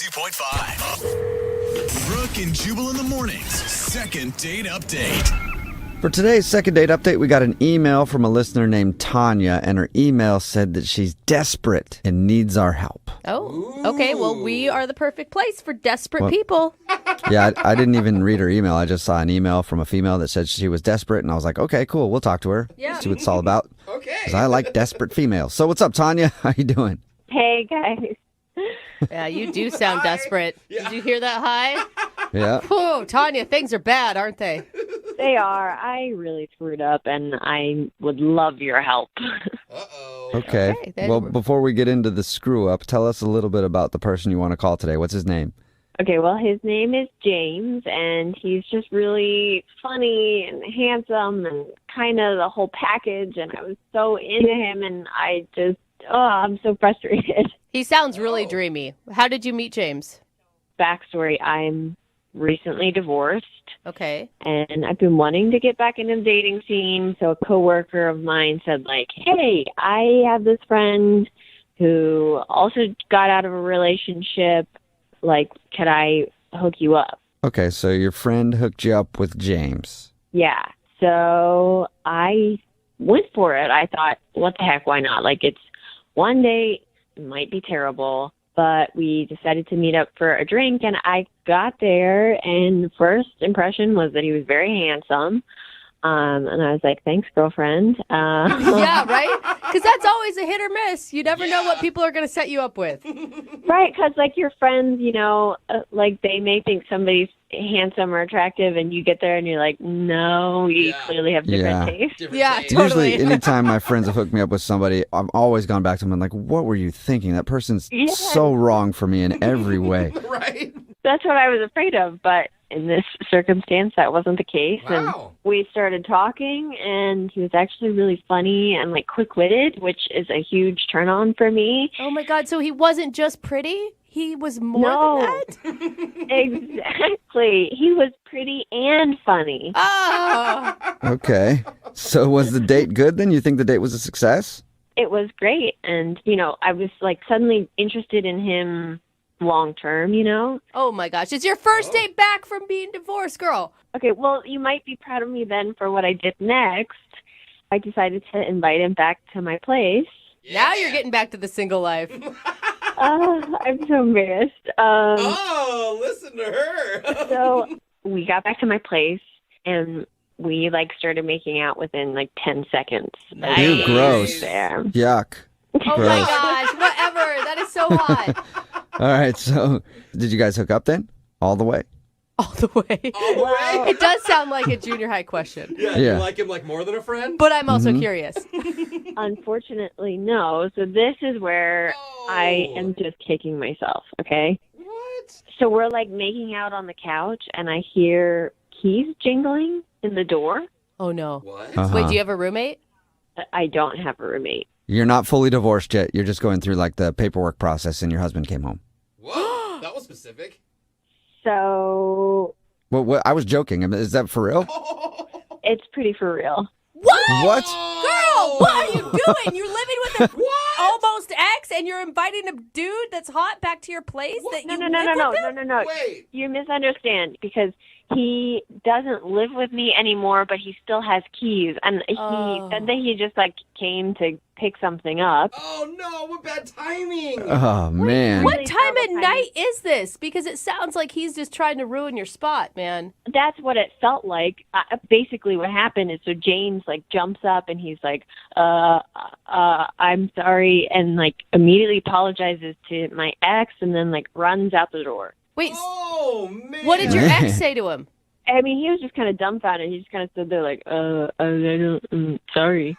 92.5. Brooke and Jubal in the mornings. Second date update. For today's second date update, we got an email from a listener named Tanya, and her email said that she's desperate and needs our help. Oh, okay. Well, we are the perfect place for desperate people. Yeah, I didn't even read her email. I just saw an email from a female that said she was desperate, and I was like, okay, cool. We'll talk to her. Yeah. See what it's all about. Okay. Because I like desperate females. So what's up, Tanya? How you doing? Hey, guys. Yeah, you do sound desperate. Yeah. Did you hear that high? Yeah. Oh, Tanya, things are bad, aren't they? They are. I really screwed up, and I would love your help. Uh-oh. Okay. then Well, we're- before we get into the screw up, tell us a little bit about the person you want to call today. What's his name? Okay, well, his name is James, and he's just really funny and handsome and kind of the whole package, and I was so into him, and I'm so frustrated. He sounds really dreamy. How did you meet James? Backstory, I'm recently divorced, Okay. and I've been wanting to get back into the dating scene, so a coworker of mine said, like, hey, I have this friend who also got out of a relationship. Like, could I hook you up? Okay, so your friend hooked you up with James. Yeah. So I went for it. I thought, what the heck, why not? Like, it's one day, it might be terrible, but we decided to meet up for a drink, and I got there, and the first impression was that he was very handsome. And I was like, thanks, girlfriend. Yeah, right? Because that's always a hit or miss. You never know what people are going to set you up with. Right, because, like, your friends, like, they may think somebody's handsome or attractive, and you get there and you're like, no, you clearly have different tastes. Different Yeah, taste. totally. Usually, anytime my friends have hooked me up with somebody, I've always gone back to them and like, what were you thinking? That person's so wrong for me in every way. Right? That's what I was afraid of, but in this circumstance, that wasn't the case. Wow. And we started talking, and he was actually really funny and, like, quick-witted, which is a huge turn-on for me. Oh, my God. So he wasn't just pretty? He was more No. than that? Exactly. He was pretty and funny. Oh. Okay. So was the date good then? You think the date was a success? It was great, and, I was, like, suddenly interested in him long-term, Oh, my gosh. It's your first date back from being divorced, girl. Okay, well, you might be proud of me then for what I did next. I decided to invite him back to my place. Now you're getting back to the single life. I'm so embarrassed. Oh, listen to her. So we got back to my place, and we, like, started making out within, like, 10 seconds. Nice. Ew, gross. There. Yuck. Oh, my Gross. gosh. Whatever. That is so hot. All right, so did you guys hook up then? All the way? All the way. All the way? It does sound like a junior high question. Yeah, Yeah. you like him like more than a friend? But I'm also curious. Unfortunately, no. So this is where I am just kicking myself, okay? What? So we're, like, making out on the couch, and I hear keys jingling in the door. Oh, no. What? Uh-huh. Wait, do you have a roommate? I don't have a roommate. You're not fully divorced yet. You're just going through like the paperwork process and your husband came home. Whoa, that was specific. So Well, I was joking. I mean, is that for real? it's pretty for real. What? Girl, what are you doing? You're living with a What? almost ex and you're inviting a dude that's hot back to your place? That you No. live with him? Wait. You misunderstand because he doesn't live with me anymore, but he still has keys. And he said that he just, like, came to pick something up. Oh, no. What bad timing. Oh, man. What Really time at terrible night is this? Because it sounds like he's just trying to ruin your spot, man. That's what it felt like. Basically what happened is, so James, like, jumps up and he's like, I'm sorry, and, like, immediately apologizes to my ex and then, like, runs out the door. Wait, Oh, man. what did your ex say to him? I mean, he was just kind of dumbfounded. He just kind of stood there like, sorry.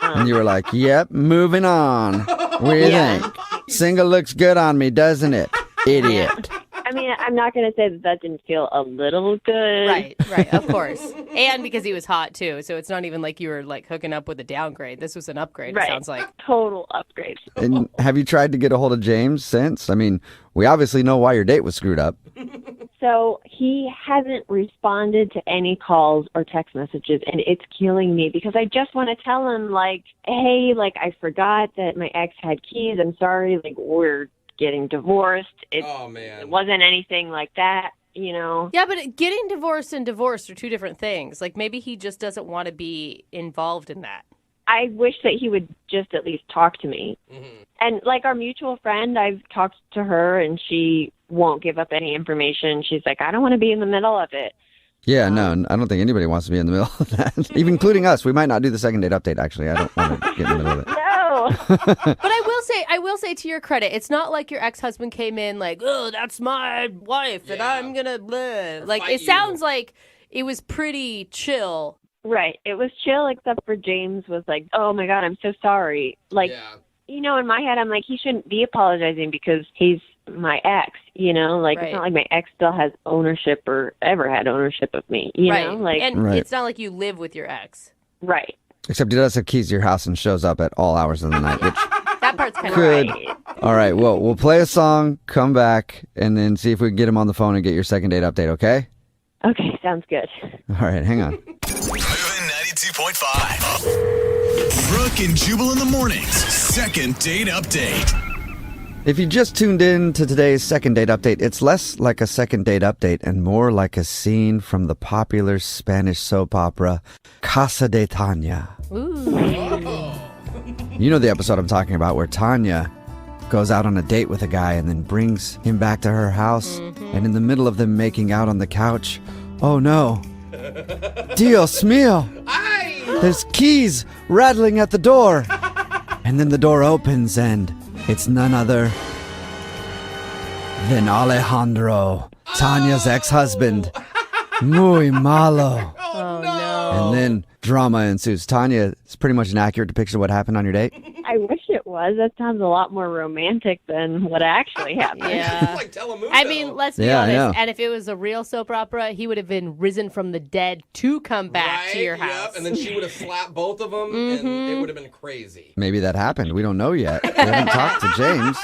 And you were like, yep, moving on. What do you Yeah. think? Single looks good on me, doesn't it? Idiot. I mean, I'm not going to say that didn't feel a little good. Right, of course. And because he was hot, too. So it's not even like you were, like, hooking up with a downgrade. This was an upgrade, Right. it sounds like. Total upgrade. And have you tried to get a hold of James since? I mean, we obviously know why your date was screwed up. So he hasn't responded to any calls or text messages, and it's killing me because I just want to tell him, like, hey, like, I forgot that my ex had keys. I'm sorry. Like, we're getting divorced. Oh, man. It wasn't anything like that, you know. Yeah, but getting divorced and divorced are two different things. Like, maybe he just doesn't want to be involved in that. I wish that he would just at least talk to me. Mm-hmm. And like our mutual friend, I've talked to her and she won't give up any information. She's like, I don't want to be in the middle of it. Yeah, no, I don't think anybody wants to be in the middle of that, even including us. We might not do the second date update, actually. I don't want to get in the middle of it. No. But I will say to your credit, it's not like your ex-husband came in like, oh, that's my wife and I'm going to live. Like, it sounds like it was pretty chill. Right. It was chill, except for James was like, oh my God, I'm so sorry. Like, you know, in my head, I'm like, he shouldn't be apologizing because he's my ex, you know? Like, It's not like my ex still has ownership or ever had ownership of me, you know? Like, and it's not like you live with your ex. Right. Except he does have keys to your house and shows up at all hours of the night, which that part's kind of could. right. All right, well, we'll play a song, come back, and then see if we can get him on the phone and get your second date update, okay? Okay, sounds good. All right, hang on. Moving 92.5. Brooke and Jubal in the mornings. Second date update. If you just tuned in to today's second date update, it's less like a second date update and more like a scene from the popular Spanish soap opera Casa de Tanya. Ooh. You know the episode I'm talking about where Tanya goes out on a date with a guy and then brings him back to her house. And in the middle of them making out on the couch, oh no, Dios mío, there's keys rattling at the door. And then the door opens and it's none other than Alejandro, Tanya's ex-husband. Muy malo. Oh, no. And then drama ensues. Tanya, it's pretty much an accurate depiction of what happened on your date. I wish it was. That sounds a lot more romantic than what actually happened. Yeah. It's like Telemundo. I mean, let's be Yeah, I honest. know. And if it was a real soap opera, he would have been risen from the dead to come back to your house. Yep. And then she would have slapped both of them, and it would have been crazy. Maybe that happened. We don't know yet. We haven't talked to James.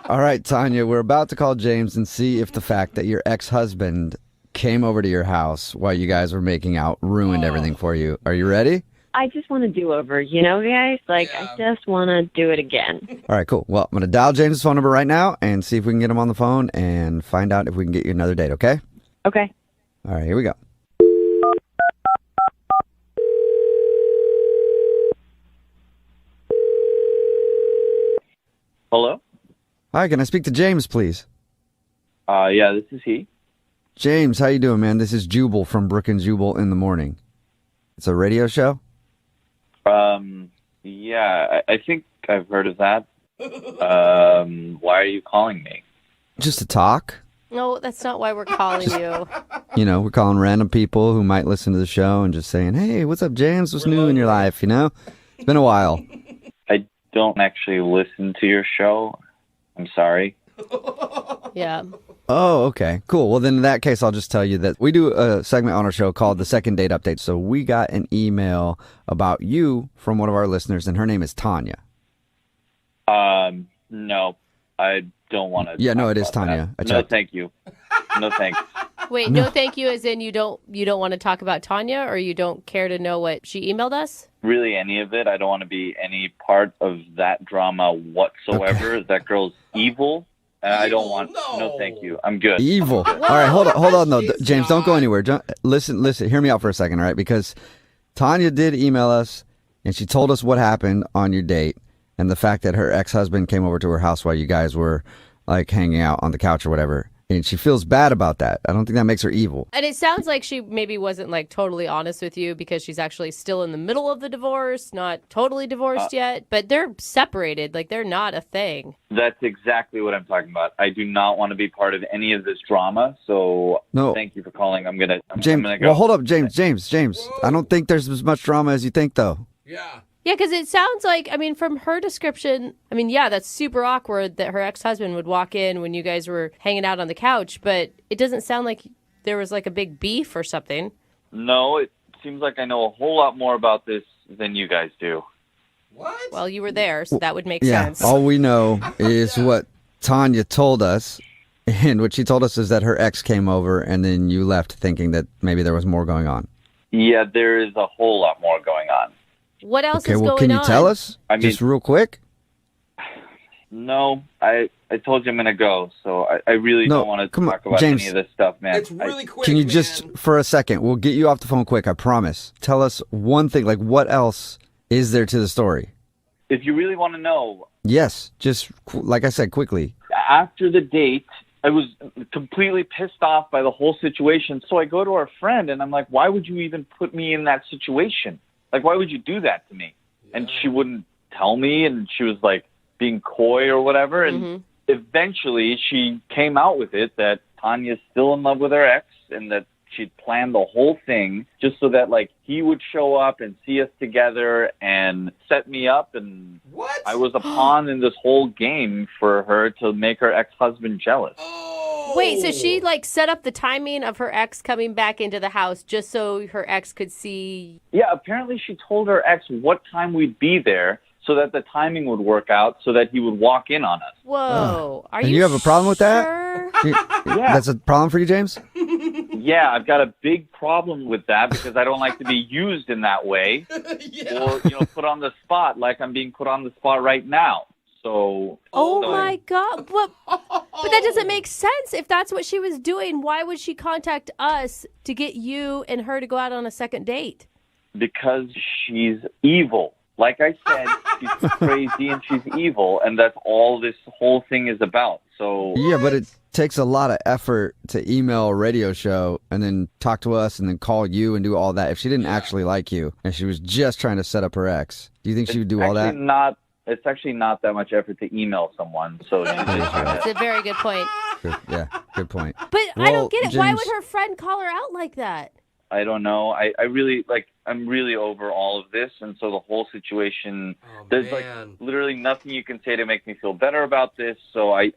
All right, Tanya, we're about to call James and see if the fact that your ex-husband came over to your house while you guys were making out ruined everything for you. Are you ready? I just want to do over, you know, guys? Like, I just want to do it again. All right, cool. Well, I'm going to dial James' phone number right now and see if we can get him on the phone and find out if we can get you another date, okay? Okay. All right, here we go. Hello? Hi, can I speak to James, please? Yeah, this is he. James, how you doing, man? This is Jubal from Brooke and Jubal in the Morning. It's a radio show? Yeah, I think I've heard of that. Why are you calling me? Just to talk. No, that's not why we're calling you. You know, we're calling random people who might listen to the show and just saying, hey, what's up, James? What's new in your life, you know? It's been a while. I don't actually listen to your show. I'm sorry. Yeah. Oh, okay. Cool. Well, then in that case, I'll just tell you that we do a segment on our show called the Second Date Update. So we got an email about you from one of our listeners, and her name is Tanya. No, I don't want to. Yeah, no, it is Tanya. I No, checked. thank you. No, thanks. Wait, no thank you as in you don't want to talk about Tanya, or you don't care to know what she emailed us? Really, any of it. I don't want to be any part of that drama whatsoever. Okay. That girl's evil. And I don't want. No, thank you. I'm good. Evil. All right, hold on, though. James, don't go anywhere. Listen, hear me out for a second, all right? Because Tanya did email us, and she told us what happened on your date, and the fact that her ex-husband came over to her house while you guys were, like, hanging out on the couch or whatever. And she feels bad about that. I don't think that makes her evil. And it sounds like she maybe wasn't like totally honest with you because she's actually still in the middle of the divorce, not totally divorced yet, but they're separated. Like they're not a thing. That's exactly what I'm talking about. I do not want to be part of any of this drama. So No. thank you for calling. I'm gonna James, go. well, hold up, James. I don't think there's as much drama as you think, though. Yeah. Yeah, because it sounds like, I mean, from her description, I mean, yeah, that's super awkward that her ex-husband would walk in when you guys were hanging out on the couch, but it doesn't sound like there was like a big beef or something. No, it seems like I know a whole lot more about this than you guys do. What? Well, you were there, so that would make Yeah, sense. all we know is what Tanya told us. And what she told us is that her ex came over and then you left thinking that maybe there was more going on. Yeah, there is a whole lot more going on. What else Okay, is well, going can you on? tell us? I mean- just real quick? No, I told you I'm going to go, so I really No, don't want to come on, talk about James. any of this stuff, man. It's really quick, Can you man. just, for a second, we'll get you off the phone quick, I promise. Tell us one thing, like what else is there to the story? If you really want to know, Yes, just like I said, quickly. after the date, I was completely pissed off by the whole situation. So I go to our friend and I'm like, why would you even put me in that situation? Like, why would you do that to me? And she wouldn't tell me, and she was like being coy or whatever. And eventually she came out with it that Tanya's still in love with her ex and that she'd planned the whole thing just so that like he would show up and see us together and set me up. And What? I was a pawn in this whole game for her to make her ex-husband jealous. Oh. Wait, so she like set up the timing of her ex coming back into the house just so her ex could see? Yeah, apparently she told her ex what time we'd be there so that the timing would work out so that he would walk in on us. Whoa. Are And you you have a problem with that? sure? That's a problem for you, James? Yeah, I've got a big problem with that because I don't like to be used in that way Yeah. or, put on the spot like I'm being put on the spot right now. So, Oh so- my God. But that doesn't make sense. If that's what she was doing, why would she contact us to get you and her to go out on a second date? because she's evil. Like I said, she's crazy and she's evil, and that's all this whole thing is about. So Yeah, but it takes a lot of effort to email a radio show and then talk to us and then call you and do all that. If she didn't actually like you and she was just trying to set up her ex, do you think she would do all that? It's actually not that much effort to email someone. So That's a very good point. Yeah, good point. But I Well, don't get it. Why James- would her friend call her out like that? I don't know. I really I'm really over all of this, and so the whole situation. Oh, There's man. literally nothing you can say to make me feel better about this. So I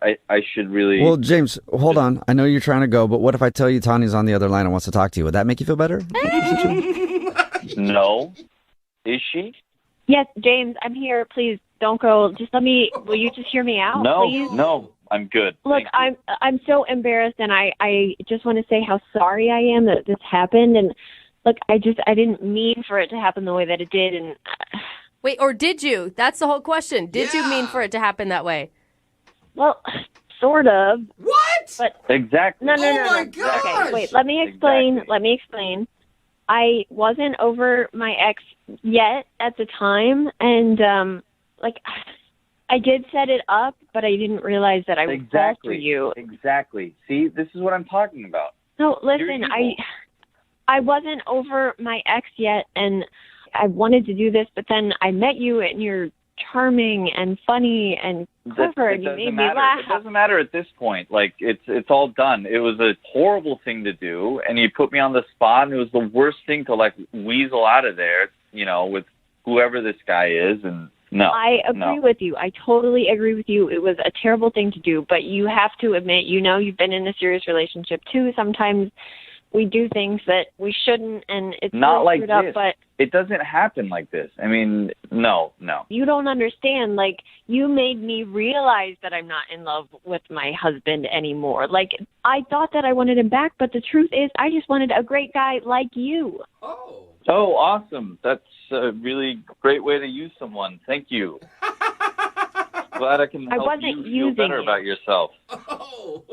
should really. Well, James, hold on. I know you're trying to go, but what if I tell you Tanya's on the other line and wants to talk to you? Would that make you feel better? No, is she? Yes, James, I'm here. Please don't go. Just will you just hear me out, No, please? no, I'm good. Look, Thank you. I'm so embarrassed, and I just want to say how sorry I am that this happened. And look, I didn't mean for it to happen the way that it did. And Wait, or did you? That's the whole question. Did you mean for it to happen that way? well, sort of. What? But Exactly. no. Oh my Okay, gosh! wait. Let me explain. Exactly. Let me explain. I wasn't over my ex yet at the time, and I did set it up, but I didn't realize that I would fall for you. Exactly. See, this is what I'm talking about. No, listen, You're I evil. I wasn't over my ex yet, and I wanted to do this, but then I met you, and you're charming and funny and clever, and you made me laugh. It doesn't matter at this point. Like it's all done. It was a horrible thing to do, and you put me on the spot, and it was the worst thing to weasel out of there. With whoever this guy is, and no. I agree no. with you. I totally agree with you. It was a terrible thing to do, but you have to admit, you've been in a serious relationship too. Sometimes we do things that we shouldn't, and it's Not really like screwed up, this. but It doesn't happen like this. I mean, no. you don't understand. Like, you made me realize that I'm not in love with my husband anymore. Like, I thought that I wanted him back, but the truth is I just wanted a great guy like you. Oh. Oh, awesome. That's a really great way to use someone. Thank you. Glad I can I help wasn't you feel using better it. about yourself. Oh.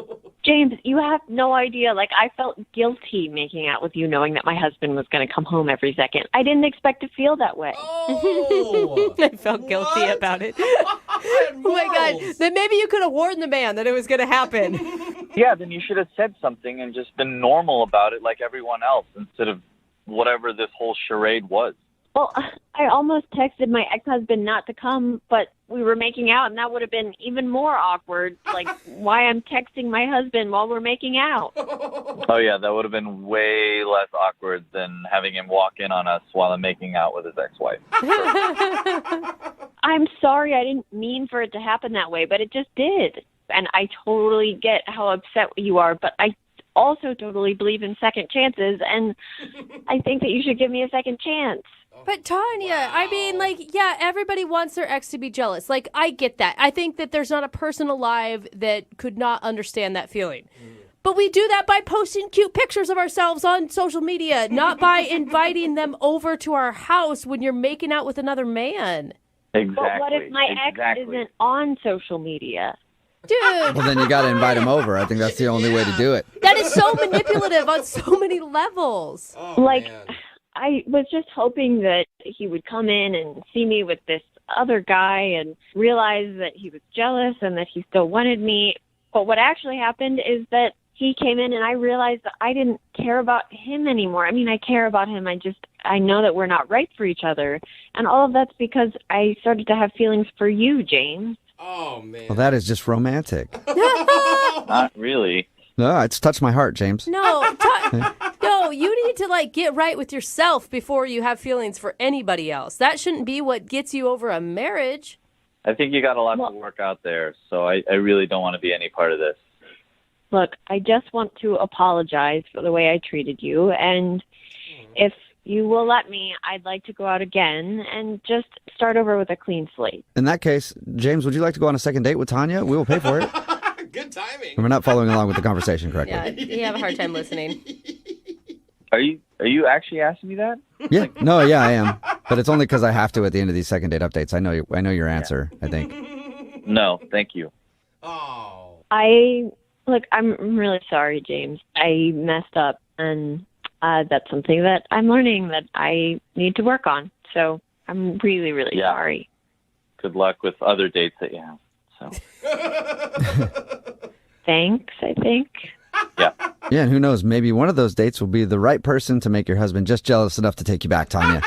James, you have no idea. Like, I felt guilty making out with you knowing that my husband was going to come home every second. I didn't expect to feel that way. Oh. I felt guilty What? about it. I had Oh my God. morals. Then maybe you could have warned the man that it was going to happen. Yeah, then you should have said something and just been normal about it like everyone else instead of whatever this whole charade was. Well, I almost texted my ex-husband not to come, but we were making out, and that would have been even more awkward. Like, why I'm texting my husband while we're making out. Oh, yeah, that would have been way less awkward than having him walk in on us while I'm making out with his ex-wife. I'm sorry, I didn't mean for it to happen that way, but it just did. And I totally get how upset you are, but I also totally believe in second chances, and I think that you should give me a second chance. But Tanya, I mean, yeah, everybody wants their ex to be jealous. Like, I get that. I think that there's not a person alive that could not understand that feeling. But we do that by posting cute pictures of ourselves on social media, not by inviting them over to our house when you're making out with another man. Exactly. But what if my ex isn't on social media? Dude, Well, then you got to invite him over. I think that's the only way to do it. that is so manipulative on so many levels. Oh, Like, man. I was just hoping that he would come in and see me with this other guy and realize that he was jealous and that he still wanted me. But what actually happened is that he came in and I realized that I didn't care about him anymore. I mean, I care about him. I know that we're not right for each other. And all of that's because I started to have feelings for you, James. Oh, man. Well, that is just romantic. Not really. No, it's touched my heart, James. No, no, you need to like get right with yourself before you have feelings for anybody else. That shouldn't be what gets you over a marriage. I think you got a lot to work out there, so I really don't want to be any part of this. Look, I just want to apologize for the way I treated you. And if you will let me, I'd like to go out again and just start over with a clean slate. In that case, James, would you like to go on a second date with Tanya? We will pay for it. Good timing. We're not following along with the conversation correctly. Yeah, you have a hard time listening. Are you actually asking me that? Yeah, no, yeah, I am. But it's only because I have to at the end of these second date updates. I know your answer, I think. No, thank you. Oh. I'm really sorry, James. I messed up, and that's something that I'm learning that I need to work on. So I'm really, really sorry. Good luck with other dates that you have. So. Thanks, I think. Yeah. Yeah, and who knows, maybe one of those dates will be the right person to make your husband just jealous enough to take you back, Tanya.